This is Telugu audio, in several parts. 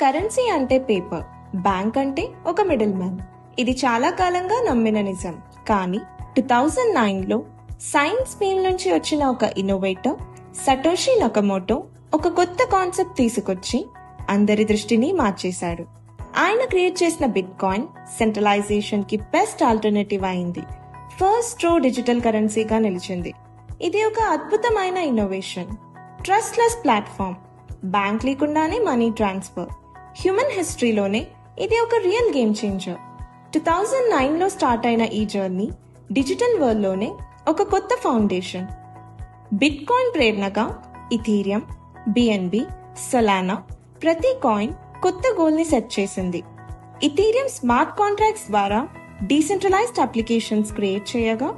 కరెన్సీ అంటే పేపర్, బ్యాంక్ అంటే ఒక మిడిల్ మ్యాన్. ఇది చాలా కాలంగా నమ్మిన నిజం. కానీ 2009లో సైన్స్ ఫీల్డ్ నుంచి వచ్చిన ఒక ఇన్నోవేటర్ సటోషి నకమోటో ఒక కొత్త కాన్సెప్ట్ తీసుకొచ్చి అందరి దృష్టిని మార్చేశాడు. ఆయన క్రియేట్ చేసిన బిట్ కాయిన్ సెంట్రలైజేషన్ కి బెస్ట్ ఆల్టర్నేటివ్ అయింది. ఫస్ట్ ట్రూ డిజిటల్ కరెన్సీగా నిలిచింది. ఇది ఒక అద్భుతమైన ఇన్నోవేషన్. ట్రస్ట్లెస్ ప్లాట్ఫామ్, బ్యాంక్ లేకుండానే మనీ ట్రాన్స్ఫర్. హ్యూమన్ హిస్టరీలోనే ఇది ఒక రియల్ గేమ్ చేంజర్. 2009లో స్టార్ట్ అయిన ఈ జర్నీ డిజిటల్ వరల్డ్ లోనే ఒక కొత్త ఫౌండేషన్. బిట్ కాయిన్ ప్రేరణగా ఇథీరియం, బిఎన్బి, సొలానా ప్రతి కాయిన్ కొత్త గోల్ ని సెట్ చేసింది. ఇథీరియం స్మార్ట్ కాంట్రాక్ట్స్ ద్వారా డీసెంట్రలైజ్డ్ అప్లికేషన్స్ క్రియేట్ చేయగా,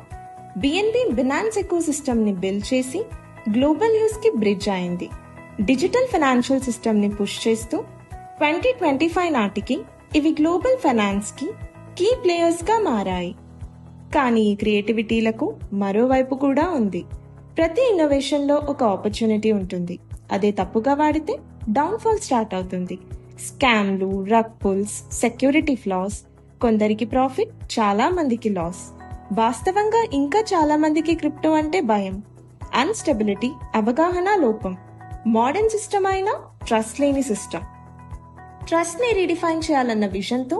బిఎన్బి బినాన్స్ ఎకో సిస్టమ్ ని బిల్డ్ చేసి గ్లోబల్ యూస్ కి బ్రిడ్జ్ అయింది. డిజిటల్ ఫైనాన్షియల్ సిస్టమ్ ని పుష్ చేస్తూ 2025 నాటికి ఇవి గ్లోబల్ ఫైనాన్స్ కి కీ ప్లేయర్స్ గా మారాయి. కానీ ఈ క్రియేటివిటీలకు మరోవైపు కూడా ఉంది. ప్రతి ఇన్నోవేషన్ లో ఒక ఆపర్చునిటీ ఉంటుంది. అదే తప్పుగా వాడితే డౌన్ఫాల్ స్టార్ట్ అవుతుంది. స్కామ్లు, రగ్ పుల్స్, సెక్యూరిటీ ఫ్లాస్, కొందరికి ప్రాఫిట్, చాలా మందికి లాస్. వాస్తవంగా ఇంకా చాలా మందికి క్రిప్టో అంటే భయం, అన్స్టెబిలిటీ, అవగాహన లోపం. మోడర్న్ సిస్టమ్ అయినా ట్రస్ట్ లేని సిస్టమ్. ట్రస్ట్ ని రీడిఫైన్ చేయాలన్న విజన్ తో